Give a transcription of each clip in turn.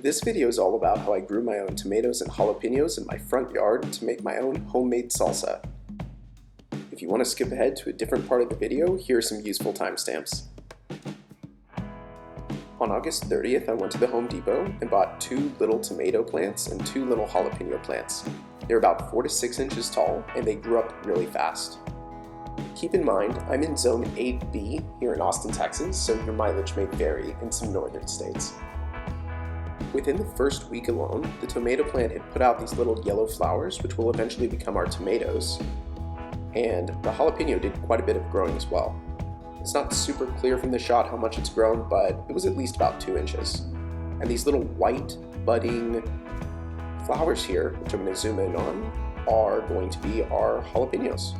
This video is all about how I grew my own tomatoes and jalapenos in my front yard to make my own homemade salsa. If you want to skip ahead to a different part of the video, here are some useful timestamps. On August 30th, I went to the Home Depot and bought 2 little tomato plants and 2 little jalapeno plants. They're about 4 to 6 inches tall, and they grew up really fast. Keep in mind, I'm in Zone 8B here in Austin, Texas, so your mileage may vary in some northern states. Within the first week alone, the tomato plant had put out these little yellow flowers, which will eventually become our tomatoes, and the jalapeno did quite a bit of growing as well. It's not super clear from the shot how much it's grown, but it was at least about 2 inches. And these little white budding flowers here, which I'm going to zoom in on, are going to be our jalapenos.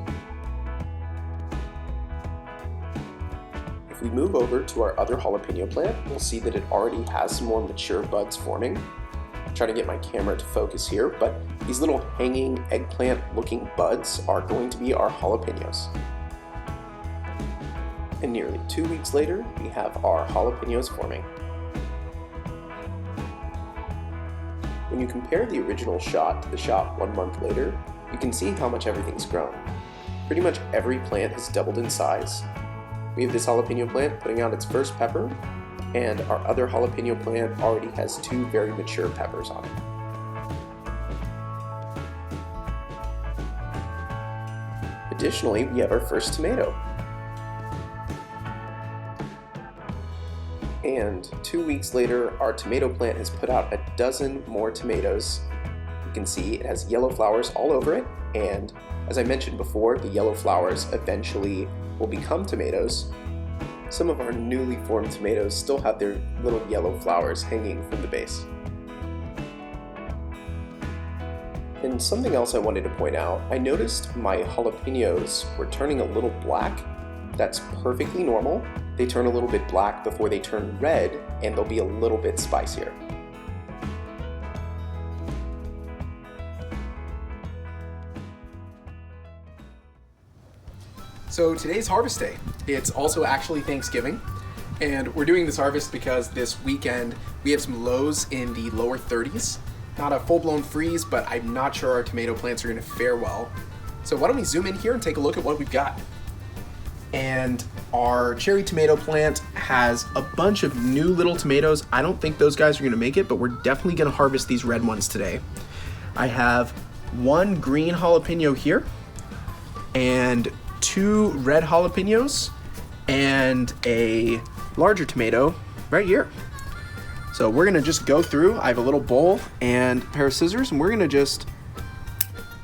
If we move over to our other jalapeno plant, we'll see that it already has some more mature buds forming. I'm trying to get my camera to focus here, but these little hanging eggplant looking buds are going to be our jalapenos. And nearly 2 weeks later, we have our jalapenos forming. When you compare the original shot to the shot 1 month later, you can see how much everything's grown. Pretty much every plant has doubled in size. We have this jalapeno plant putting out its first pepper, and our other jalapeno plant already has 2 very mature peppers on it. Additionally, we have our first tomato. And 2 weeks later, our tomato plant has put out a dozen more tomatoes. You can see it has yellow flowers all over it, and as I mentioned before, the yellow flowers eventually will become tomatoes. Some of our newly formed tomatoes still have their little yellow flowers hanging from the base. And something else I wanted to point out, I noticed my jalapenos were turning a little black. That's perfectly normal. They turn a little bit black before they turn red, and they'll be a little bit spicier. So today's harvest day. It's also actually Thanksgiving, and we're doing this harvest because this weekend we have some lows in the lower 30s. Not a full-blown freeze, but I'm not sure our tomato plants are going to fare well. So why don't we zoom in here and take a look at what we've got. And our cherry tomato plant has a bunch of new little tomatoes. I don't think those guys are going to make it, but we're definitely going to harvest these red ones today. I have 1 green jalapeno here, and 2 red jalapenos, and a larger tomato right here. So we're gonna just go through. I have a little bowl and a pair of scissors, and we're gonna just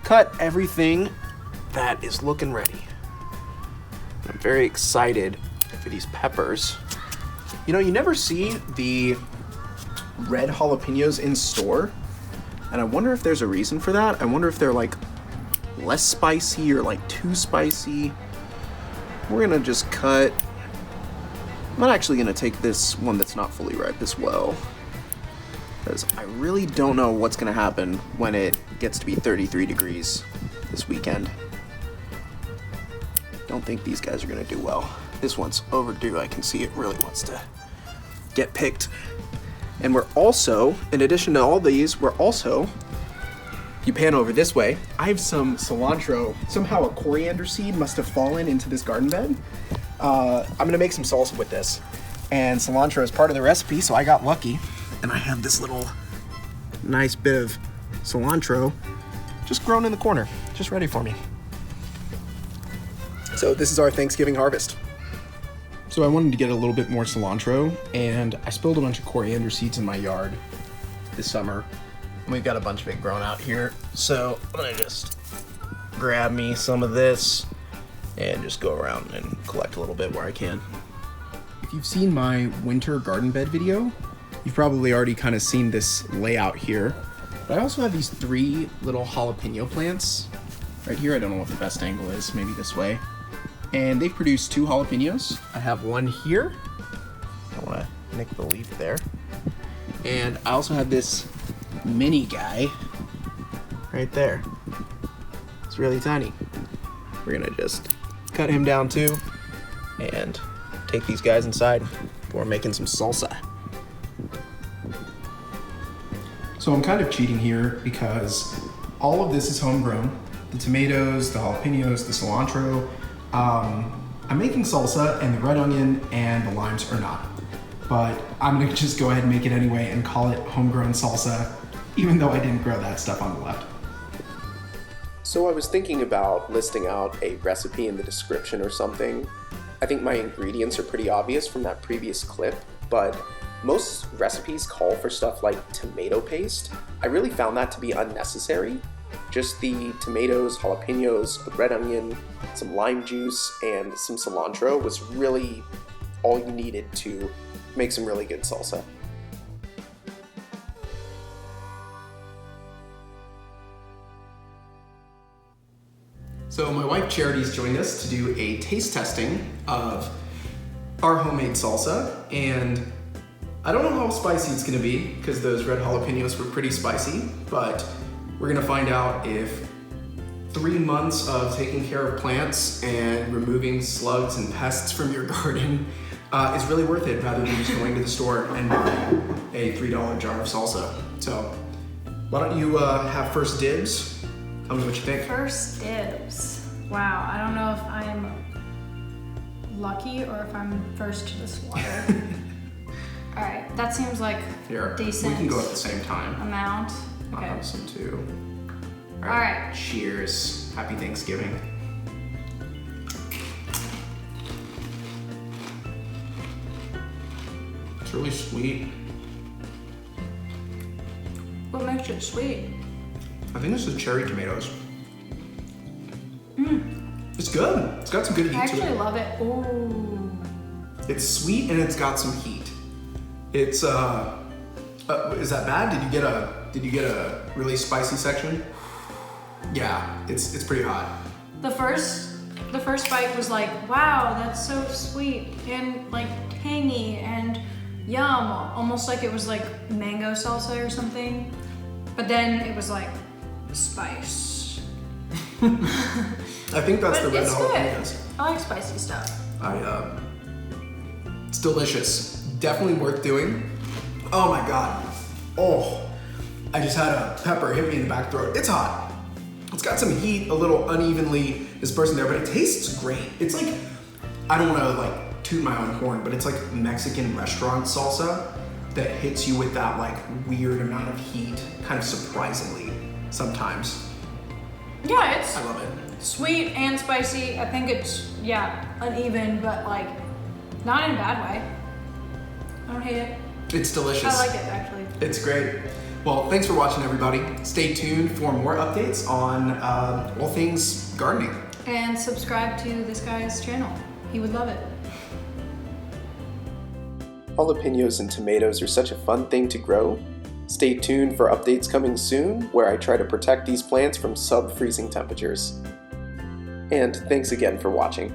cut everything that is looking ready. I'm very excited for these peppers. You know, you never see the red jalapenos in store, and I wonder if there's a reason for that. I wonder if they're like less spicy or like too spicy. We're gonna just cut. I'm not actually gonna take this one that's not fully ripe as well, because I really don't know what's gonna happen when it gets to be 33 degrees this weekend. Don't think these guys are gonna do well. This one's overdue. I can see it really wants to get picked. And we're also, in addition to all these, you pan over this way, I have some cilantro. Somehow a coriander seed must have fallen into this garden bed. I'm gonna make some salsa with this. And cilantro is part of the recipe, so I got lucky. And I have this little nice bit of cilantro just grown in the corner, just ready for me. So this is our Thanksgiving harvest. So I wanted to get a little bit more cilantro, and I spilled a bunch of coriander seeds in my yard this summer. And we've got a bunch of it grown out here. So I'm gonna just grab me some of this and just go around and collect a little bit where I can. If you've seen my winter garden bed video, you've probably already kind of seen this layout here. But I also have these 3 little jalapeno plants right here. I don't know what the best angle is, maybe this way. And they've produced 2 jalapenos. I have one here. I don't want to nick the leaf there. And I also have this mini guy right there. It's really tiny. We're gonna just cut him down too and take these guys inside before making some salsa. So I'm kind of cheating here because all of this is homegrown. The tomatoes, the jalapenos, the cilantro. I'm making salsa, and the red onion and the limes are not. But I'm gonna just go ahead and make it anyway and call it homegrown salsa, even though I didn't grow that stuff on the left. So I was thinking about listing out a recipe in the description or something. I think my ingredients are pretty obvious from that previous clip, but most recipes call for stuff like tomato paste. I really found that to be unnecessary. Just the tomatoes, jalapenos, a red onion, some lime juice, and some cilantro was really all you needed to make some really good salsa. So my wife Charity's joined us to do a taste testing of our homemade salsa, and I don't know how spicy it's gonna be because those red jalapenos were pretty spicy, but we're gonna find out if 3 months of taking care of plants and removing slugs and pests from your garden is really worth it rather than just going to the store and buying a $3 jar of salsa. So why don't you have first dibs? Tell me what you think. First dibs. Wow, I don't know if I'm lucky or if I'm first to the slaughter. All right, that seems like Here, decent. we can go at the same time. Amount. I'll Okay. have some too. All right. Cheers. Happy Thanksgiving. It's really sweet. What makes it sweet? I think this is cherry tomatoes. It's good. It's got some good heat I to actually it. love it. Ooh. It's sweet and it's got some heat. It's is that bad? Did you get a really spicy section? Yeah, it's pretty hot. The first bite was like, wow, that's so sweet and like tangy and yum, almost like it was like mango salsa or something. But then it was like spice. I think that's But the red it's good. jalapenos. I like spicy stuff. It's delicious. Definitely worth doing. Oh my God. Oh, I just had a pepper hit me in the back throat. It's hot. It's got some heat, a little unevenly dispersed in there, but it tastes great. It's like, I don't want to like toot my own horn, but it's like Mexican restaurant salsa that hits you with that like weird amount of heat, kind of surprisingly sometimes. Yeah, it's I love it. sweet and spicy. I think it's, yeah, uneven, but like not in a bad way. I don't hate it. It's delicious. I like it actually. It's great. Well, thanks for watching, everybody. Stay tuned for more updates on all things gardening. And subscribe to this guy's channel. He would love it. Jalapenos and tomatoes are such a fun thing to grow. Stay tuned for updates coming soon where I try to protect these plants from sub-freezing temperatures. And thanks again for watching.